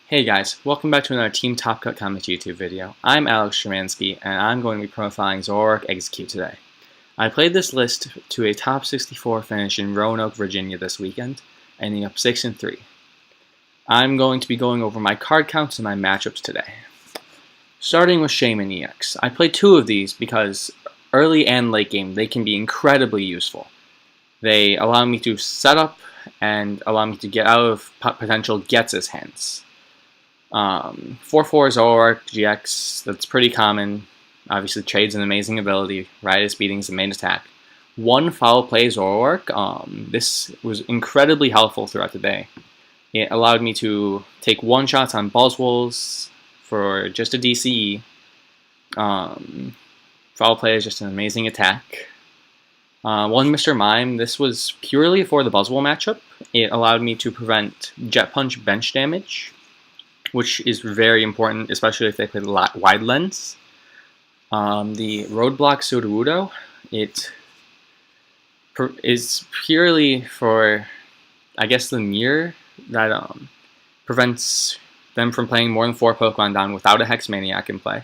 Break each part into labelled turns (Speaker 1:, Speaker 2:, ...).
Speaker 1: Hey guys, welcome back to another Team Top Cut Comics YouTube video. I'm Alex Schemanske, and I'm going to be profiling Zoroark Execute today. I played this list to a top 64 finish in Roanoke, Virginia this weekend, ending up 6-3. I'm going to be going over my card counts and my matchups today. Starting with Shaman EX. I played two of these because early and late game they can be incredibly useful. They allow me to set up and allow me to get out of potential Gets' hands. 4-4 Zoroark GX, that's pretty common. Obviously, Trade's an amazing ability. Riotous Beating's the main attack. 1 foul play Zoroark. This was incredibly helpful throughout the day. It allowed me to take 1-shots on Buzzwoles for just a DCE. Foul play is just an amazing attack. 1 Mr. Mime. This was purely for the Buzzwole matchup. It allowed me to prevent Jet Punch bench damage, which is very important, especially if they play wide lens. The Roadblock Sudowoodo, it is purely for, I guess, the mirror that prevents them from playing more than 4 Pokemon down without a Hex Maniac in play.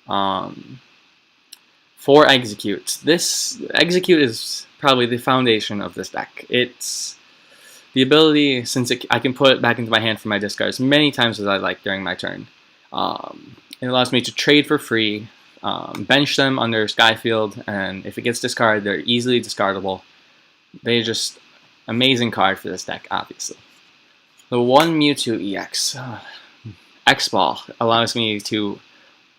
Speaker 1: 4 Execute. This Execute is probably the foundation of this deck. It's the ability, since I can put it back into my hand from my discard as many times as I like during my turn. It allows me to trade for free, bench them under Skyfield, and if it gets discarded, they're easily discardable. They're just amazing card for this deck, obviously. The 1 Mewtwo EX. X-Ball allows me to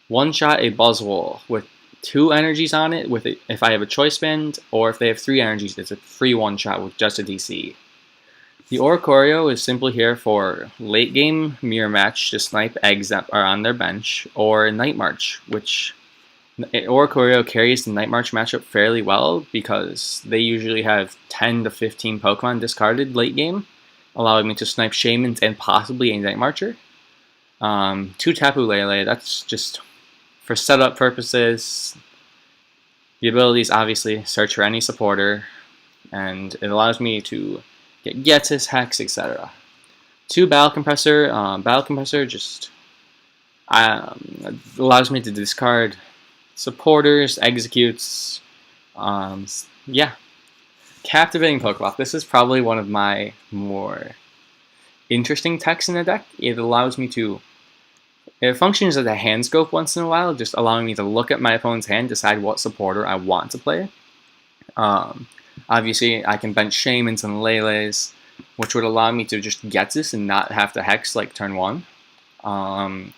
Speaker 1: one-shot a Buzzwole with 2 energies on it, if I have a choice band, or if they have 3 energies, it's a free one-shot with just a DCE. The Oricorio is simply here for late game mirror match to snipe eggs that are on their bench, or Night March, which Oricorio carries the Night March matchup fairly well because they usually have 10 to 15 Pokemon discarded late game, allowing me to snipe Shamans and possibly a Night Marcher. 2 Tapu Lele, that's just for setup purposes. The abilities obviously search for any supporter, and it allows me to get Gets, Hex, etc. 2 Battle Compressor. Battle Compressor just allows me to discard supporters, executes. Yeah. Captivating Pokeball. This is probably one of my more interesting techs in the deck. It allows me to. It functions as a hand scope once in a while, just allowing me to look at my opponent's hand, decide what supporter I want to play. Obviously, I can bench Shamans and Leles, which would allow me to just get this and not have to Hex like turn 1.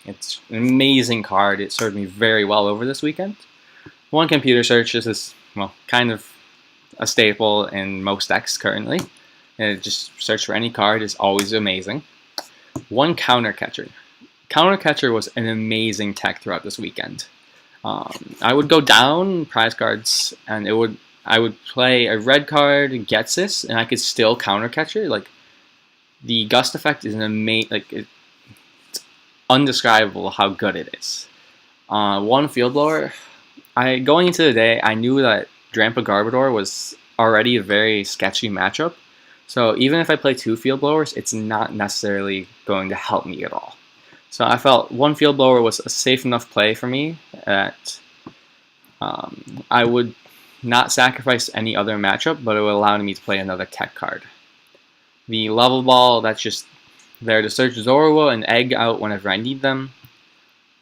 Speaker 1: It's an amazing card. It served me very well over this weekend. 1 Computer Search. This is, well, kind of a staple in most decks currently. And just search for any card is always amazing. 1 Counter Catcher. Counter Catcher was an amazing tech throughout this weekend. I would go down prize cards, and I would play a red card, Gets this, and I could still Counter Catcher. Like, the Gust effect is an amazing, it's undescribable how good it is. 1 Field Blower. Going into the day, I knew that Drampa Garbodor was already a very sketchy matchup. So even if I play 2 Field Blowers, it's not necessarily going to help me at all. So I felt 1 Field Blower was a safe enough play for me that I would not sacrifice any other matchup, but it would allow me to play another tech card. The Level Ball, that's just there to search Zorua and Egg out whenever I need them.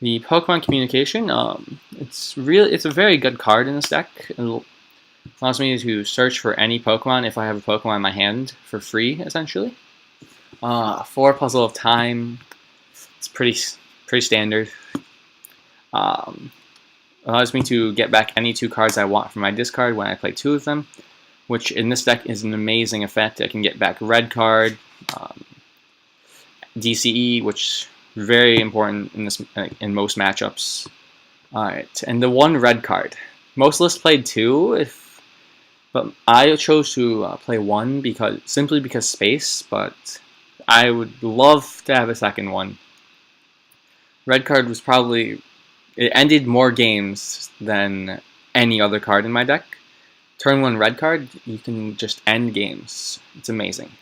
Speaker 1: The Pokemon Communication, it's a very good card in this deck. It allows me to search for any Pokemon if I have a Pokemon in my hand for free, essentially. 4 Puzzle of Time. It's pretty standard. Allows me to get back any 2 cards I want from my discard when I play 2 of them, which in this deck is an amazing effect. I can get back red card, DCE, which is very important in most matchups. Alright, and the 1 red card. Most lists played 2, but I chose to play 1 simply because space, but I would love to have a second one. Red card was probably, it ended more games than any other card in my deck. Turn 1 red card, you can just end games. It's amazing.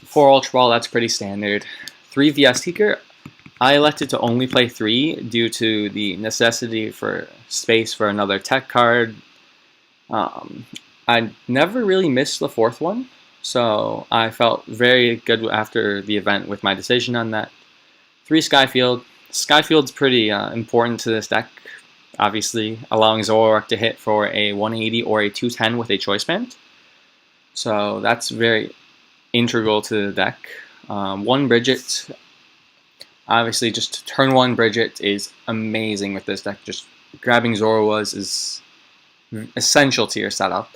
Speaker 1: 4 Ultra Ball, that's pretty standard. 3 VS Seeker. I elected to only play 3 due to the necessity for space for another tech card. I never really missed the 4th one, so I felt very good after the event with my decision on that. 3 Skyfield. Skyfield's pretty important to this deck, obviously, allowing Zoroark to hit for a 180 or a 210 with a choice band. So that's very integral to the deck. 1 Bridget. Obviously, just turn 1 Bridget is amazing with this deck. Just grabbing Zoroark is essential to your setup.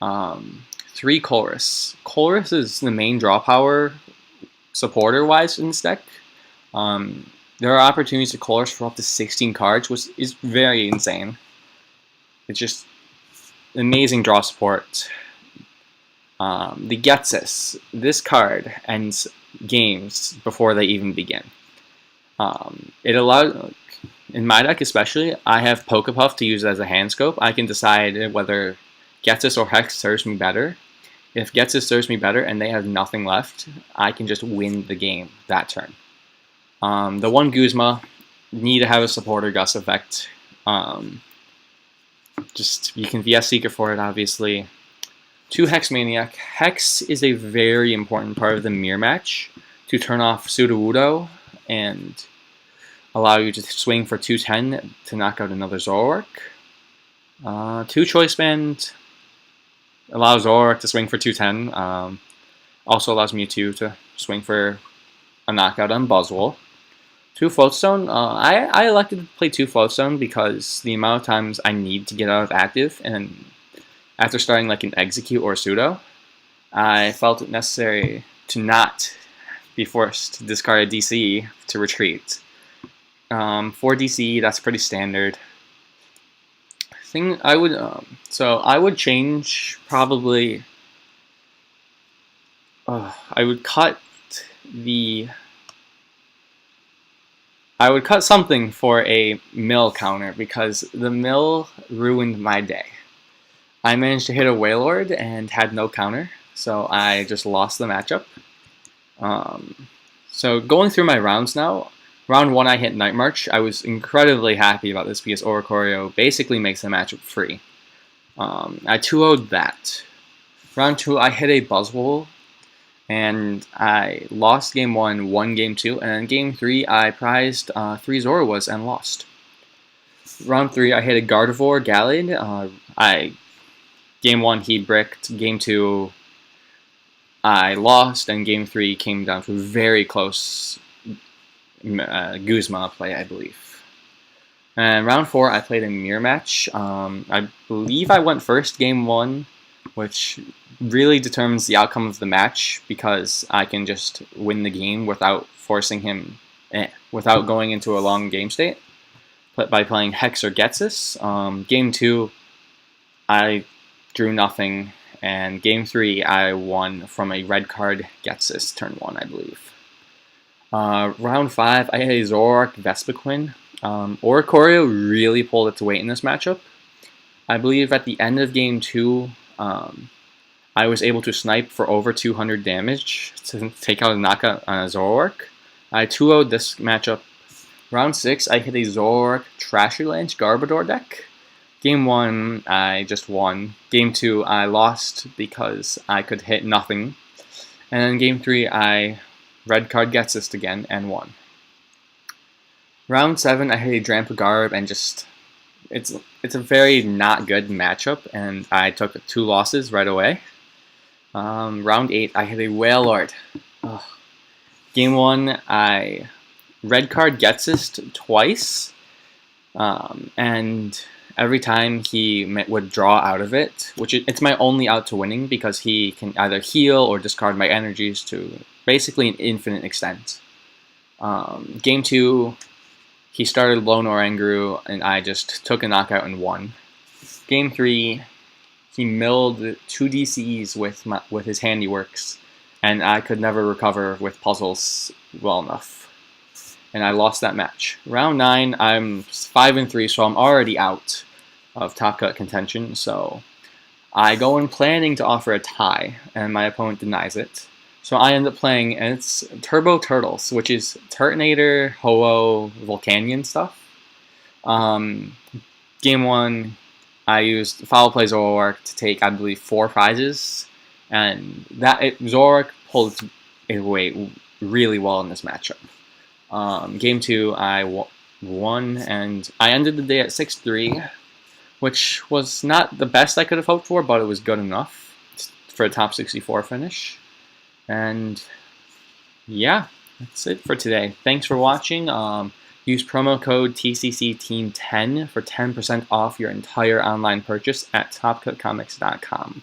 Speaker 1: 3 Chorus. Chorus is the main draw power supporter-wise in this deck. There are opportunities to Chorus for up to 16 cards, which is very insane. It's just amazing draw support. The Getsis. This card ends games before they even begin. It allows, in my deck especially, I have Pokepuff to use as a hand scope. I can decide whether Getsis or Hex serves me better. If Getsis serves me better and they have nothing left, I can just win the game that turn. The 1 Guzma, need to have a supporter Gus effect. Just you can VS Seeker for it, obviously. 2 Hex Maniac. Hex is a very important part of the mirror match to turn off Sudowoodo and allow you to swing for 210 to knock out another Zoroark. 2 Choice Band allows Zoroark to swing for 210. Also allows Mewtwo to swing for a knockout on Buzzwole. 2 Floatstone. I elected to play 2 Floatstone because the amount of times I need to get out of active, and after starting like an Execute or Pseudo, I felt it necessary to not be forced to discard a DC to retreat. For DC, that's pretty standard. I would change probably. I would cut something for a mill counter because the mill ruined my day. I managed to hit a Wailord and had no counter, so I just lost the matchup. So going through my rounds now, round 1 I hit Night March. I was incredibly happy about this because Oricorio basically makes the matchup free. I 2-0'd that. Round 2 I hit a Buzzwole, and I lost game 1, won game 2, and in game 3 I prized 3 Zoroarks and lost. Round 3 I hit a Gardevoir Gallade. Game 1 he bricked, game 2 I lost, and game 3 came down to a very close Guzma play, I believe. And round 4 I played a mirror match. I believe I went first game 1, which really determines the outcome of the match because I can just win the game without forcing him, without going into a long game state, but by playing Hex or Getsis. Game 2 I drew nothing, and game 3 I won from a red card Getsis turn 1, I believe. Round 5 I had a Zoroark Vespiquen. Oricorio really pulled its weight in this matchup. I believe at the end of game 2 I was able to snipe for over 200 damage to take out a knockout on a Zoroark. I 2-0'd this matchup. Round 6 I hit a Zoroark Trashylanche Garbodor deck. Game 1, I just won. Game 2, I lost because I could hit nothing. And then game 3, I red card Getsis again and won. Round 7, I hit a Drampagarb and just it's a very not good matchup, and I took 2 losses right away. Round 8, I hit a Wailord. Game 1, I red card Getsis twice, and every time he would draw out of it, which it's my only out to winning because he can either heal or discard my energies to basically an infinite extent. Game 2, he started Lone Oranguru, and I just took a knockout and won. Game 3, he milled 2 DCs with his handiworks, and I could never recover with puzzles well enough, and I lost that match. Round 9, I'm 5-3, so I'm already out of top cut contention, so I go in planning to offer a tie, and my opponent denies it. So I ended up playing, and it's Turbo Turtles, which is Turtonator, Ho-Oh, Volcanion stuff. Game 1, I used Follow Play Zoroark to take, I believe, 4 prizes, and Zoroark pulled it away really well in this matchup. Game 2, I won, and I ended the day at 6-3, which was not the best I could have hoped for, but it was good enough for a top 64 finish. And yeah, that's it for today. Thanks for watching. Use promo code TCCTEAM10 for 10% off your entire online purchase at topcutcomics.com.